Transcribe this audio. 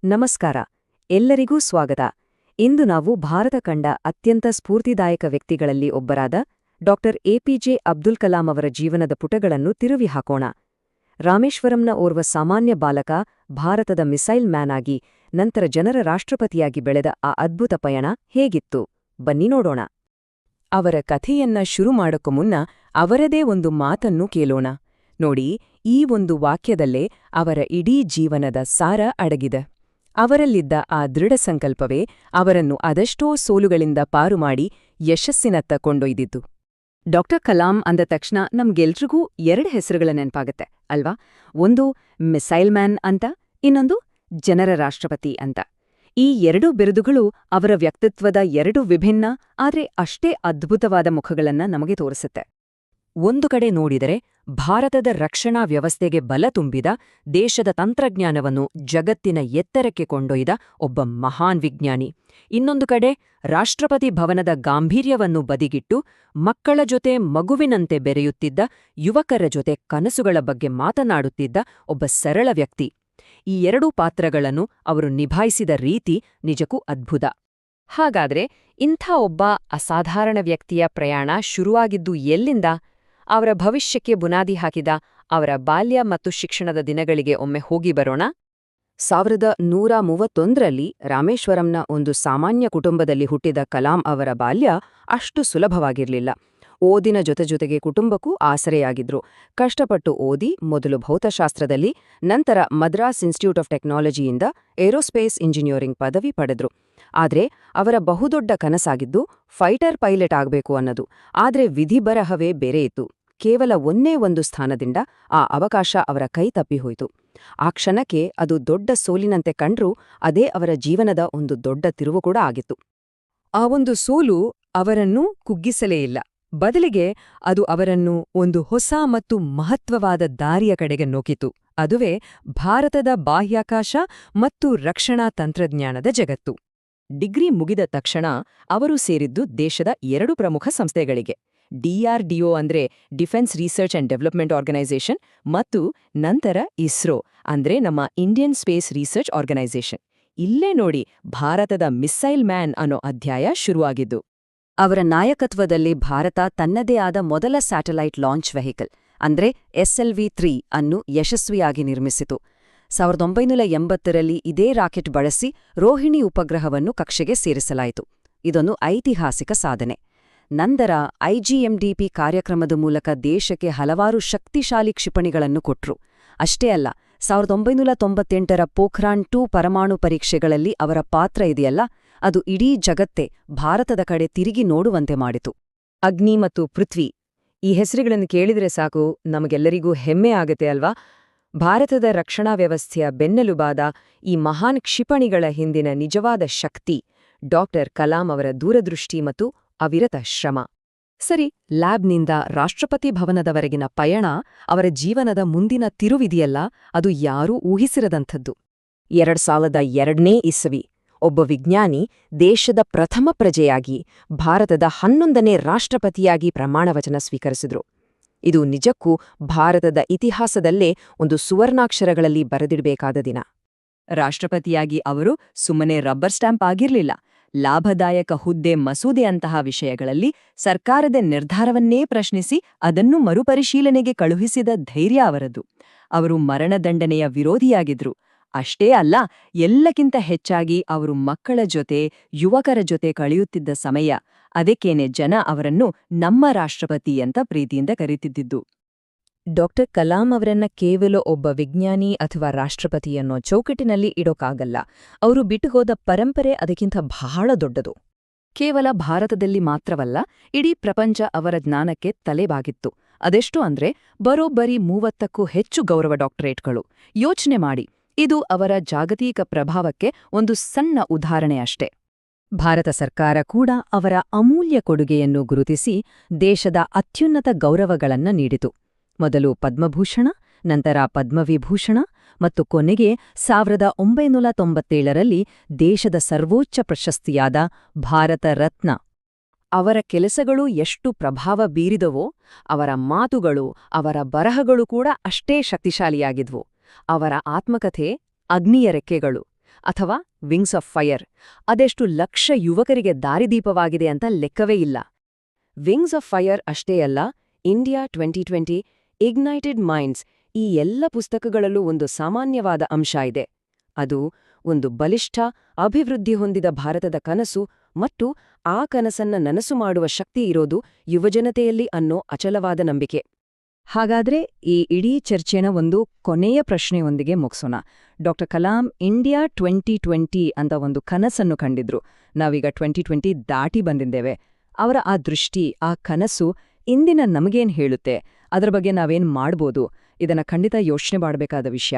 ನಮಸ್ಕಾರ, ಎಲ್ಲರಿಗೂ ಸ್ವಾಗತ. ಇಂದು ನಾವು ಭಾರತ ಕಂಡ ಅತ್ಯಂತ ಸ್ಫೂರ್ತಿದಾಯಕ ವ್ಯಕ್ತಿಗಳಲ್ಲಿ ಒಬ್ಬರಾದ ಡಾಕ್ಟರ್ ಎಪಿಜೆ ಅಬ್ದುಲ್ ಕಲಾಂ ಅವರ ಜೀವನದ ಪುಟಗಳನ್ನು ತಿರುವಿ ಹಾಕೋಣ. ರಾಮೇಶ್ವರಂನ ಓರ್ವ ಸಾಮಾನ್ಯ ಬಾಲಕ ಭಾರತದ ಮಿಸೈಲ್ ಮ್ಯಾನ್ ಆಗಿ ನಂತರ ಜನರ ರಾಷ್ಟ್ರಪತಿಯಾಗಿ ಬೆಳೆದ ಆ ಅದ್ಭುತ ಪಯಣ ಹೇಗಿತ್ತು? ಬನ್ನಿ ನೋಡೋಣ. ಅವರ ಕಥೆಯನ್ನ ಶುರು ಮಾಡೋಕ್ಕೂ ಮುನ್ನ ಅವರದೇ ಒಂದು ಮಾತನ್ನು ಕೇಳೋಣ. ನೋಡಿ, ಈ ಒಂದು ವಾಕ್ಯದಲ್ಲೇ ಅವರ ಇಡೀ ಜೀವನದ ಸಾರ ಅಡಗಿದೆ. ಅವರಲ್ಲಿದ್ದ ಆ ದೃಢ ಸಂಕಲ್ಪವೇ ಅವರನ್ನು ಅದೆಷ್ಟೋ ಸೋಲುಗಳಿಂದ ಪಾರು ಮಾಡಿ ಯಶಸ್ಸಿನತ್ತ ಕೊಂಡೊಯ್ದಿದ್ದು. ಡಾಕ್ಟರ್ ಕಲಾಂ ಅಂದ ತಕ್ಷಣ ನಮ್ಗೆಲ್ರಿಗೂ ಎರಡು ಹೆಸರುಗಳ ನೆನಪಾಗತ್ತೆ ಅಲ್ವಾ? ಒಂದು ಮಿಸೈಲ್ ಮ್ಯಾನ್ ಅಂತ, ಇನ್ನೊಂದು ಜನರ ರಾಷ್ಟ್ರಪತಿ ಅಂತ. ಈ ಎರಡೂ ಬಿರುದುಗಳು ಅವರ ವ್ಯಕ್ತಿತ್ವದ ಎರಡು ವಿಭಿನ್ನ ಆದ್ರೆ ಅಷ್ಟೇ ಅದ್ಭುತವಾದ ಮುಖಗಳನ್ನ ನಮಗೆ ತೋರಿಸುತ್ತೆ. ಒಂದು ಕಡೆ ನೋಡಿದರೆ ಭಾರತದ ರಕ್ಷಣಾ ವ್ಯವಸ್ಥೆಗೆ ಬಲ ತುಂಬಿದ, ದೇಶದ ತಂತ್ರಜ್ಞಾನವನ್ನು ಜಗತ್ತಿನ ಎತ್ತರಕ್ಕೆ ಕೊಂಡೊಯ್ದ ಒಬ್ಬ ಮಹಾನ್ ವಿಜ್ಞಾನಿ. ಇನ್ನೊಂದು ಕಡೆ ರಾಷ್ಟ್ರಪತಿ ಭವನದ ಗಾಂಭೀರ್ಯವನ್ನು ಬದಿಗಿಟ್ಟು ಮಕ್ಕಳ ಜೊತೆ ಮಗುವಿನಂತೆ ಬೆರೆಯುತ್ತಿದ್ದ, ಯುವಕರ ಜೊತೆ ಕನಸುಗಳ ಬಗ್ಗೆ ಮಾತನಾಡುತ್ತಿದ್ದ ಒಬ್ಬ ಸರಳ ವ್ಯಕ್ತಿ. ಈ ಎರಡೂ ಪಾತ್ರಗಳನ್ನು ಅವರು ನಿಭಾಯಿಸಿದ ರೀತಿ ನಿಜಕ್ಕೂ ಅದ್ಭುತ. ಹಾಗಾದ್ರೆ ಇಂಥ ಒಬ್ಬ ಅಸಾಧಾರಣ ವ್ಯಕ್ತಿಯ ಪ್ರಯಾಣ ಶುರುವಾಗಿದ್ದು ಎಲ್ಲಿಂದ? ಅವರ ಭವಿಷ್ಯಕ್ಕೆ ಬುನಾದಿ ಹಾಕಿದ ಅವರ ಬಾಲ್ಯ ಮತ್ತು ಶಿಕ್ಷಣದ ದಿನಗಳಿಗೆ ಒಮ್ಮೆ ಹೋಗಿ ಬರೋಣ. 1931ರಲ್ಲಿ ರಾಮೇಶ್ವರಂನ ಒಂದು ಸಾಮಾನ್ಯ ಕುಟುಂಬದಲ್ಲಿ ಹುಟ್ಟಿದ ಕಲಾಂ ಅವರ ಬಾಲ್ಯ ಅಷ್ಟು ಸುಲಭವಾಗಿರಲಿಲ್ಲ. ಓದಿನ ಜೊತೆಗೆ ಕುಟುಂಬಕ್ಕೂ ಆಸರೆಯಾಗಿದ್ರು. ಕಷ್ಟಪಟ್ಟು ಓದಿ ಮೊದಲು ಭೌತಶಾಸ್ತ್ರದಲ್ಲಿ, ನಂತರ ಮದ್ರಾಸ್ ಇನ್ಸ್ಟಿಟ್ಯೂಟ್ ಆಫ್ ಟೆಕ್ನಾಲಜಿಯಿಂದ ಏರೋಸ್ಪೇಸ್ ಇಂಜಿನಿಯರಿಂಗ್ ಪದವಿ ಪಡೆದ್ರು. ಆದ್ರೆ ಅವರ ಬಹುದೊಡ್ಡ ಕನಸಾಗಿದ್ದು ಫೈಟರ್ ಪೈಲಟ್ ಆಗ್ಬೇಕು ಅನ್ನೋದು. ಆದ್ರೆ ವಿಧಿಬರಹವೇ ಬೇರೆ ಇತ್ತು. ಕೇವಲ ಒಂದೇ ಒಂದು ಸ್ಥಾನದಿಂದ ಆ ಅವಕಾಶ ಅವರ ಕೈ ತಪ್ಪಿಹೋಯ್ತು. ಆ ಕ್ಷಣಕ್ಕೆ ಅದು ದೊಡ್ಡ ಸೋಲಿನಂತೆ ಕಂಡ್ರೂ ಅದೇ ಅವರ ಜೀವನದ ಒಂದು ದೊಡ್ಡ ತಿರುವು ಕೂಡ ಆಗಿತ್ತು. ಆ ಒಂದು ಸೋಲು ಅವರನ್ನು ಕುಗ್ಗಿಸಲೇ ಇಲ್ಲ. ಬದಲಿಗೆ ಅದು ಅವರನ್ನು ಒಂದು ಹೊಸ ಮತ್ತು ಮಹತ್ವವಾದ ದಾರಿಯ ಕಡೆಗೆ ನೂಕಿತು. ಅದುವೇ ಭಾರತದ ಬಾಹ್ಯಾಕಾಶ ಮತ್ತು ರಕ್ಷಣಾ ತಂತ್ರಜ್ಞಾನದ ಜಗತ್ತು. ಡಿಗ್ರಿ ಮುಗಿದ ತಕ್ಷಣ ಅವರು ಸೇರಿದ್ದು ದೇಶದ ಎರಡು ಪ್ರಮುಖ ಸಂಸ್ಥೆಗಳಿಗೆ. DRDO ಅಂದ್ರೆ defence research and development organisation, ಮತ್ತು ನಂತರ ಇಸ್ರೋ ಅಂದ್ರೆ ನಮ್ಮ ಇಂಡಿಯನ್ ಸ್ಪೇಸ್ ರಿಸರ್ಚ್ ಆರ್ಗನೈಸೇಷನ್. ಇಲ್ಲೇ ನೋಡಿ ಭಾರತದ ಮಿಸೈಲ್ ಮ್ಯಾನ್ ಅನ್ನೋ ಅಧ್ಯಾಯ ಶುರುವಾಗಿದ್ದು. ಅವರ ನಾಯಕತ್ವದಲ್ಲಿ ಭಾರತ ತನ್ನದೇ ಆದ ಮೊದಲ ಸ್ಯಾಟಲೈಟ್ ಲಾಂಚ್ ವೆಹಿಕಲ್ ಅಂದ್ರೆ SLV-3 ಅನ್ನು ಯಶಸ್ವಿಯಾಗಿ ನಿರ್ಮಿಸಿತು. 1980ರಲ್ಲಿ ಇದೇ ರಾಕೆಟ್ ಬಳಸಿ ರೋಹಿಣಿ ಉಪಗ್ರಹವನ್ನು ಕಕ್ಷೆಗೆ ಸೇರಿಸಲಾಯಿತು. ಇದೊಂದು ಐತಿಹಾಸಿಕ ಸಾಧನೆ. ನಂತರ IGMDP ಕಾರ್ಯಕ್ರಮದ ಮೂಲಕ ದೇಶಕ್ಕೆ ಹಲವಾರು ಶಕ್ತಿಶಾಲಿ ಕ್ಷಿಪಣಿಗಳನ್ನು ಕೊಟ್ರು. ಅಷ್ಟೇ ಅಲ್ಲ, 1998ರ ಪೋಖ್ರಾನ್ 2 ಪರಮಾಣು ಪರೀಕ್ಷೆಗಳಲ್ಲಿ ಅವರ ಪಾತ್ರ ಇದೆಯಲ್ಲ, ಅದು ಇಡೀ ಜಗತ್ತೇ ಭಾರತದ ಕಡೆ ತಿರುಗಿ ನೋಡುವಂತೆ ಮಾಡಿತು. ಅಗ್ನಿ ಮತ್ತು ಪೃಥ್ವಿ, ಈ ಹೆಸರುಗಳನ್ನು ಕೇಳಿದ್ರೆ ಸಾಕು, ನಮಗೆಲ್ಲರಿಗೂ ಹೆಮ್ಮೆ ಆಗತ್ತೆ ಅಲ್ವಾ? ಭಾರತದ ರಕ್ಷಣಾ ವ್ಯವಸ್ಥೆಯ ಬೆನ್ನೆಲುಬಾದ ಈ ಮಹಾನ್ ಕ್ಷಿಪಣಿಗಳ ಹಿಂದಿನ ನಿಜವಾದ ಶಕ್ತಿ ಡಾಕ್ಟರ್ ಕಲಾಂ ಅವರ ದೂರದೃಷ್ಟಿ ಮತ್ತು ಅವಿರತ ಶ್ರಮ. ಸರಿ, ಲ್ಯಾಬ್ನಿಂದ ರಾಷ್ಟ್ರಪತಿ ಭವನದವರೆಗಿನ ಪಯಣ, ಅವರ ಜೀವನದ ಮುಂದಿನ ತಿರುವಿದೆಯಲ್ಲ, ಅದು ಯಾರೂ ಊಹಿಸಿರದಂಥದ್ದು. 2002ನೇ ಇಸವಿ ಒಬ್ಬ ವಿಜ್ಞಾನಿ ದೇಶದ ಪ್ರಥಮ ಪ್ರಜೆಯಾಗಿ ಭಾರತದ 11ನೇ ರಾಷ್ಟ್ರಪತಿಯಾಗಿ ಪ್ರಮಾಣವಚನ ಸ್ವೀಕರಿಸಿದ್ರು. ಇದು ನಿಜಕ್ಕೂ ಭಾರತದ ಇತಿಹಾಸದಲ್ಲೇ ಒಂದು ಸುವರ್ಣಾಕ್ಷರಗಳಲ್ಲಿ ಬರೆದಿಡಬೇಕಾದ ದಿನ. ರಾಷ್ಟ್ರಪತಿಯಾಗಿ ಅವರು ಸುಮ್ಮನೆ ರಬ್ಬರ್ ಸ್ಟ್ಯಾಂಪ್ ಆಗಿರ್ಲಿಲ್ಲ. ಲಾಭದಾಯಕ ಹುದ್ದೆ ಮಸೂದೆಯಂತಹ ವಿಷಯಗಳಲ್ಲಿ ಸರ್ಕಾರದ ನಿರ್ಧಾರವನ್ನೇ ಪ್ರಶ್ನಿಸಿ ಅದನ್ನು ಮರುಪರಿಶೀಲನೆಗೆ ಕಳುಹಿಸಿದ ಧೈರ್ಯ ಅವರದು. ಅವರು ಮರಣದಂಡನೆಯ ವಿರೋಧಿಯಾಗಿದ್ರು. ಅಷ್ಟೇ ಅಲ್ಲ, ಎಲ್ಲಕ್ಕಿಂತ ಹೆಚ್ಚಾಗಿ ಅವರು ಮಕ್ಕಳ ಜೊತೆ, ಯುವಕರ ಜೊತೆ ಕಳೆಯುತ್ತಿದ್ದ ಸಮಯ, ಅದಕ್ಕೇನೆ ಜನ ಅವರನ್ನು ನಮ್ಮ ರಾಷ್ಟ್ರಪತಿ ಅಂತ ಪ್ರೀತಿಯಿಂದ ಕರೀತಿದ್ದಿದ್ದು. ಡಾಕ್ಟರ್ ಕಲಾಂ ಅವರನ್ನ ಕೇವಲ ಒಬ್ಬ ವಿಜ್ಞಾನಿ ಅಥವಾ ರಾಷ್ಟ್ರಪತಿ ಅನ್ನೋ ಚೌಕಟ್ಟಿನಲ್ಲಿ ಇಡೋಕ್ಕಾಗಲ್ಲ. ಅವರು ಬಿಟ್ಟುಹೋದ ಪರಂಪರೆ ಅದಕ್ಕಿಂತ ಬಹಳ ದೊಡ್ಡದು. ಕೇವಲ ಭಾರತದಲ್ಲಿ ಮಾತ್ರವಲ್ಲ, ಇಡೀ ಪ್ರಪಂಚ ಅವರ ಜ್ಞಾನಕ್ಕೆ ತಲೆಬಾಗಿತ್ತು. ಅದೆಷ್ಟು ಅಂದ್ರೆ ಬರೋಬ್ಬರಿ 30ಕ್ಕೂ ಹೆಚ್ಚು ಗೌರವ ಡಾಕ್ಟರೇಟ್ಗಳು. ಯೋಚನೆ ಮಾಡಿ, ಇದು ಅವರ ಜಾಗತಿಕ ಪ್ರಭಾವಕ್ಕೆ ಒಂದು ಸಣ್ಣ ಉದಾಹರಣೆ ಅಷ್ಟೇ. ಭಾರತ ಸರ್ಕಾರ ಕೂಡ ಅವರ ಅಮೂಲ್ಯ ಕೊಡುಗೆಯನ್ನು ಗುರುತಿಸಿ ದೇಶದ ಅತ್ಯುನ್ನತ ಗೌರವಗಳನ್ನ ನೀಡಿತು. ಮೊದಲು ಪದ್ಮಭೂಷಣ, ನಂತರ ಪದ್ಮವಿಭೂಷಣ ಮತ್ತು ಕೊನೆಗೆ 1997ರಲ್ಲಿ ದೇಶದ ಸರ್ವೋಚ್ಚ ಪ್ರಶಸ್ತಿಯಾದ ಭಾರತ ರತ್ನ. ಅವರ ಕೆಲಸಗಳು ಎಷ್ಟು ಪ್ರಭಾವ ಬೀರಿದವೋ, ಅವರ ಮಾತುಗಳು, ಅವರ ಬರಹಗಳು ಕೂಡ ಅಷ್ಟೇ ಶಕ್ತಿಶಾಲಿಯಾಗಿದ್ವು. ಅವರ ಆತ್ಮಕಥೆ ಅಗ್ನಿಯ ರೆಕ್ಕೆಗಳು ಅಥವಾ ವಿಂಗ್ಸ್ ಆಫ್ ಫೈರ್ ಅದೆಷ್ಟು ಲಕ್ಷ ಯುವಕರಿಗೆ ದಾರಿದೀಪವಾಗಿದೆ ಅಂತ ಲೆಕ್ಕವೇ ಇಲ್ಲ. ವಿಂಗ್ಸ್ ಆಫ್ ಫೈರ್ ಅಷ್ಟೇ ಅಲ್ಲ, ಇಂಡಿಯಾ 2020, ಇಗ್ನೈಟೆಡ್ ಮೈಂಡ್ಸ್ ಈ ಎಲ್ಲ ಪುಸ್ತಕಗಳಲ್ಲೂ ಒಂದು ಸಾಮಾನ್ಯವಾದ ಅಂಶ ಇದೆ. ಅದು ಒಂದು ಬಲಿಷ್ಠ, ಅಭಿವೃದ್ಧಿ ಹೊಂದಿದ ಭಾರತದ ಕನಸು ಮತ್ತು ಆ ಕನಸನ್ನ ನನಸು ಮಾಡುವ ಶಕ್ತಿ ಇರೋದು ಯುವಜನತೆಯಲ್ಲಿ ಅನ್ನೋ ಅಚಲವಾದ ನಂಬಿಕೆ. ಹಾಗಾದ್ರೆ ಈ ಇಡೀ ಚರ್ಚೆನ ಒಂದು ಕೊನೆಯ ಪ್ರಶ್ನೆಯೊಂದಿಗೆ ಮುಗಿಸೋಣ. ಕಲಾಂ ಇಂಡಿಯಾ 2020 ಅಂತ ಒಂದು ಕನಸನ್ನು ಕಂಡಿದ್ರು. ನಾವೀಗ 2020 ದಾಟಿ ಬಂದಿದ್ದೇವೆ. ಅವರ ಆ ದೃಷ್ಟಿ, ಆ ಕನಸು ಇಂದಿನ ನಮಗೇನ್ ಹೇಳುತ್ತೆ, ಅದರ ಬಗ್ಗೆ ನಾವೇನ್ ಮಾಡ್ಬೋದು, ಇದನ್ನ ಖಂಡಿತ ಯೋಚನೆ ಮಾಡಬೇಕಾದ ವಿಷಯ.